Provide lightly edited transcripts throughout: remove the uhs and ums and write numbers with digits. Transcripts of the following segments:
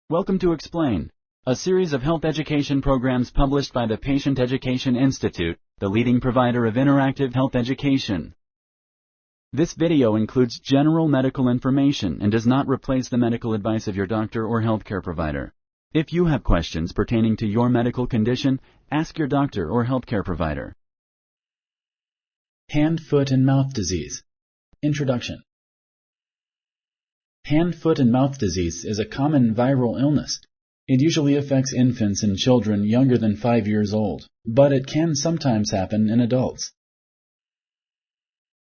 Welcome to Explain, a series of health education programs published by the Patient Education Institute, the leading provider of interactive health education. This video includes general medical information and does not replace the medical advice of your doctor or healthcare provider. If you have questions pertaining to your medical condition, ask your doctor or healthcare provider. Hand, foot, and mouth disease. Introduction. Hand, foot, and mouth disease is a common viral illness. It usually affects infants and children younger than 5 years old, but it can sometimes happen in adults.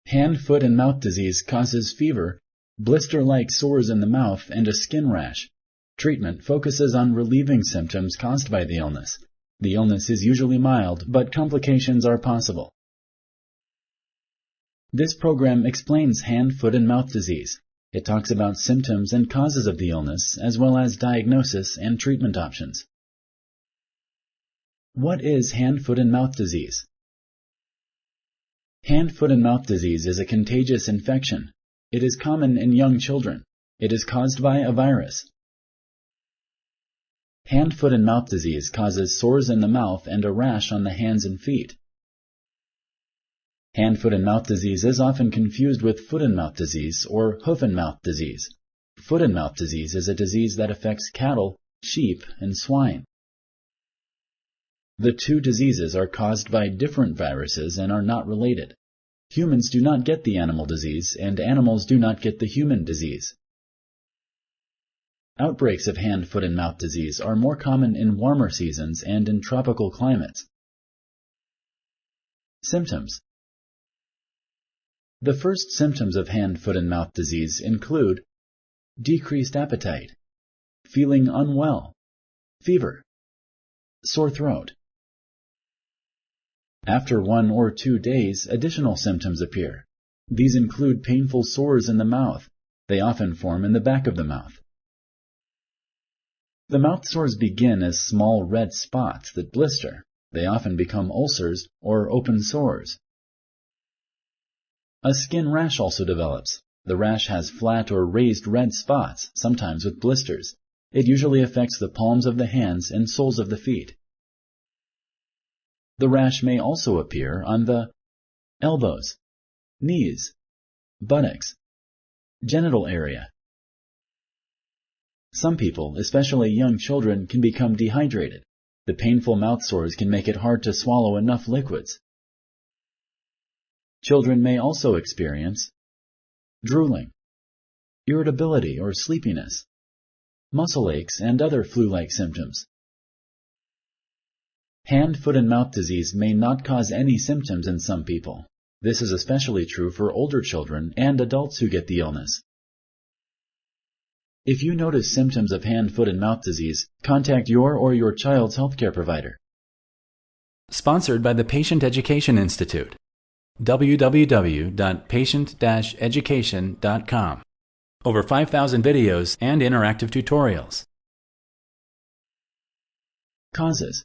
Hand, foot, and mouth disease causes fever, blister-like sores in the mouth, and a skin rash. Treatment focuses on relieving symptoms caused by the illness. The illness is usually mild, but complications are possible. This program explains hand, foot, and mouth disease. It talks about symptoms and causes of the illness, as well as diagnosis and treatment options. What is hand, foot, and mouth disease? Hand, foot, and mouth disease is a contagious infection. It is common in young children. It is caused by a virus. Hand, foot, and mouth disease causes sores in the mouth and a rash on the hands and feet. Hand, foot, and mouth disease is often confused with foot and mouth disease or hoof and mouth disease. Foot and mouth disease is a disease that affects cattle, sheep, and swine. The two diseases are caused by different viruses and are not related. Humans do not get the animal disease, and animals do not get the human disease. Outbreaks of hand, foot, and mouth disease are more common in warmer seasons and in tropical climates. Symptoms. The first symptoms of hand, foot, and mouth disease include decreased appetite, feeling unwell, fever, sore throat. After 1 or 2 days, additional symptoms appear. These include painful sores in the mouth. They often form in the back of the mouth. The mouth sores begin as small red spots that blister. They often become ulcers or open sores. A skin rash also develops. The rash has flat or raised red spots, sometimes with blisters. It usually affects the palms of the hands and soles of the feet. The rash may also appear on the elbows, knees, buttocks, genital area. Some people, especially young children, can become dehydrated. The painful mouth sores can make it hard to swallow enough liquids. Children may also experience drooling, irritability or sleepiness, muscle aches, and other flu-like symptoms. Hand, foot, and mouth disease may not cause any symptoms in some people. This is especially true for older children and adults who get the illness. If you notice symptoms of hand, foot, and mouth disease, contact your or your child's healthcare provider. Sponsored by the Patient Education Institute. www.patient-education.com. Over 5,000 videos and interactive tutorials. Causes.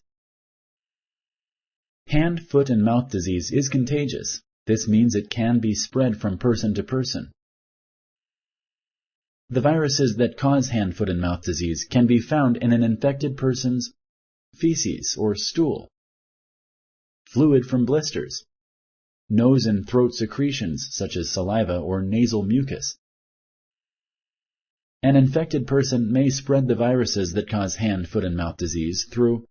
Hand, foot, and mouth disease is contagious. This means it can be spread from person to person. The viruses that cause hand, foot, and mouth disease can be found in an infected person's feces or stool, fluid from blisters, nose and throat secretions such as saliva or nasal mucus. An infected person may spread the viruses that cause hand, foot, and mouth disease through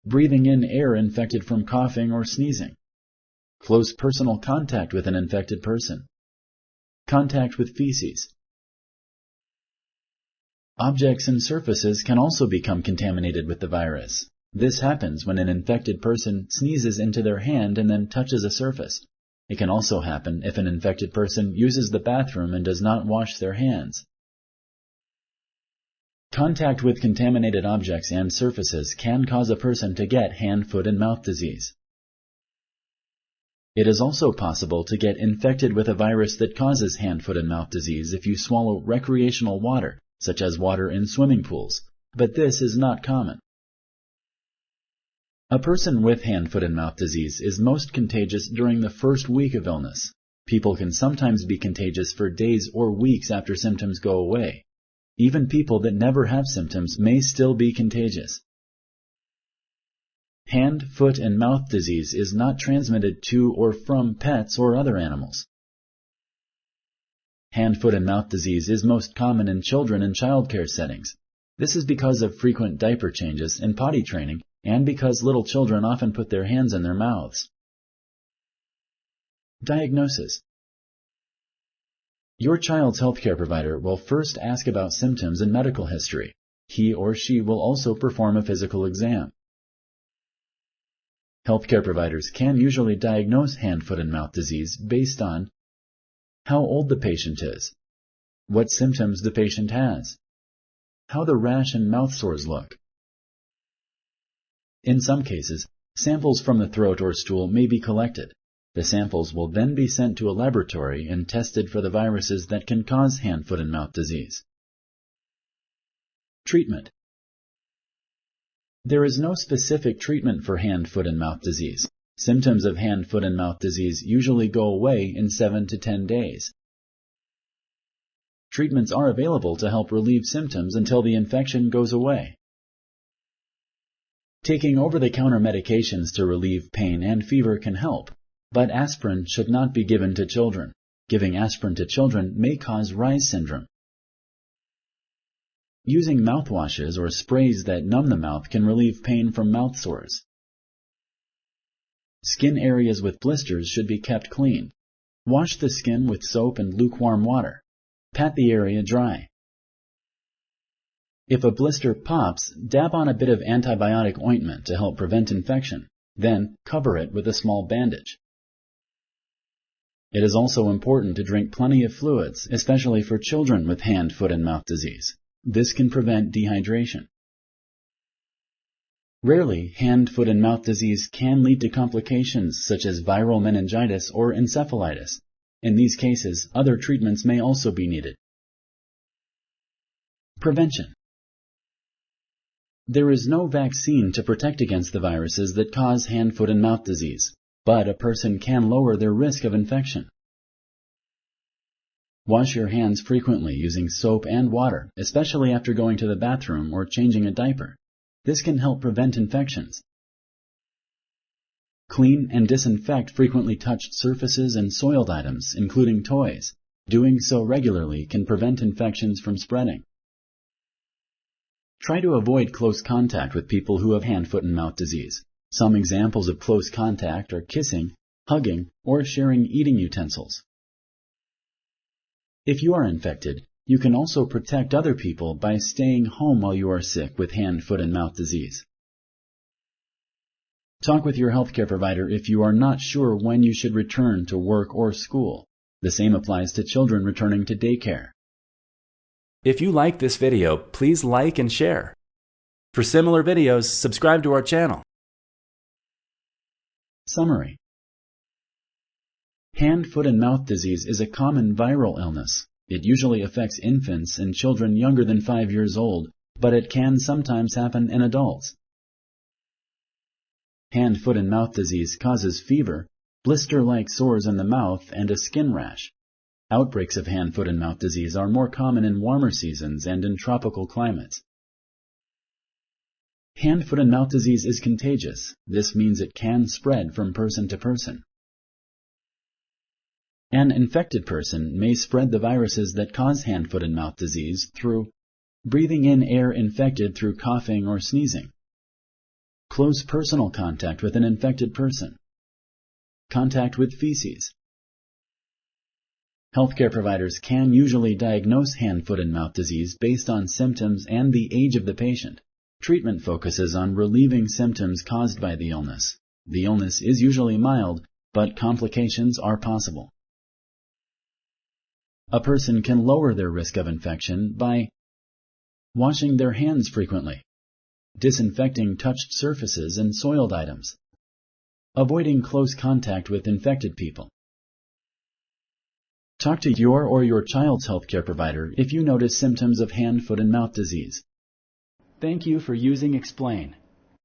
breathing in air infected from coughing or sneezing, close personal contact with an infected person, contact with feces. Objects and surfaces can also become contaminated with the virus. This happens when an infected person sneezes into their hand and then touches a surface. It can also happen if an infected person uses the bathroom and does not wash their hands. Contact with contaminated objects and surfaces can cause a person to get hand, foot, and mouth disease. It is also possible to get infected with a virus that causes hand, foot, and mouth disease if you swallow recreational water, such as water in swimming pools, but this is not common. A person with hand, foot, and mouth disease is most contagious during the first week of illness. People can sometimes be contagious for days or weeks after symptoms go away. Even people that never have symptoms may still be contagious. Hand, foot, and mouth disease is not transmitted to or from pets or other animals. Hand, foot, and mouth disease is most common in children in childcare settings. This is because of frequent diaper changes and potty training, and because little children often put their hands in their mouths. Diagnosis. Your child's healthcare provider will first ask about symptoms and medical history. He or she will also perform a physical exam. Healthcare providers can usually diagnose hand, foot, and mouth disease based on how old the patient is, what symptoms the patient has, how the rash and mouth sores look. In some cases, samples from the throat or stool may be collected. The samples will then be sent to a laboratory and tested for the viruses that can cause hand, foot, and mouth disease. Treatment. There is no specific treatment for hand, foot, and mouth disease. Symptoms of hand, foot, and mouth disease usually go away in 7 to 10 days. Treatments are available to help relieve symptoms until the infection goes away. Taking over-the-counter medications to relieve pain and fever can help, but aspirin should not be given to children. Giving aspirin to children may cause Reye's syndrome. Using mouthwashes or sprays that numb the mouth can relieve pain from mouth sores. Skin areas with blisters should be kept clean. Wash the skin with soap and lukewarm water. Pat the area dry. If a blister pops, dab on a bit of antibiotic ointment to help prevent infection. Then cover it with a small bandage. It is also important to drink plenty of fluids, especially for children with hand, foot, and mouth disease. This can prevent dehydration. Rarely, hand, foot, and mouth disease can lead to complications such as viral meningitis or encephalitis. In these cases, other treatments may also be needed. Prevention. There is no vaccine to protect against the viruses that cause hand, foot, and mouth disease, but a person can lower their risk of infection. Wash your hands frequently using soap and water, especially after going to the bathroom or changing a diaper. This can help prevent infections. Clean and disinfect frequently touched surfaces and soiled items, including toys. Doing so regularly can prevent infections from spreading. Try to avoid close contact with people who have hand, foot, and mouth disease. Some examples of close contact are kissing, hugging, or sharing eating utensils. If you are infected, you can also protect other people by staying home while you are sick with hand, foot, and mouth disease. Talk with your healthcare provider if you are not sure when you should return to work or school. The same applies to children returning to daycare. If you like this video, please like and share. For similar videos, subscribe to our channel. Summary. Hand, foot, and mouth disease is a common viral illness. It usually affects infants and children younger than 5 years old, but it can sometimes happen in adults. Hand, foot, and mouth disease causes fever, blister-like sores in the mouth, and a skin rash. Outbreaks of hand, foot, and mouth disease are more common in warmer seasons and in tropical climates. Hand, foot, and mouth disease is contagious. This means it can spread from person to person. An infected person may spread the viruses that cause hand, foot, and mouth disease through breathing in air infected through coughing or sneezing, close personal contact with an infected person, contact with feces. Healthcare providers can usually diagnose hand, foot, and mouth disease based on symptoms and the age of the patient. Treatment focuses on relieving symptoms caused by the illness. The illness is usually mild, but complications are possible. A person can lower their risk of infection by washing their hands frequently, disinfecting touched surfaces and soiled items, avoiding close contact with infected people. Talk to your or your child's healthcare provider if you notice symptoms of hand, foot, and mouth disease. Thank you for using Explain.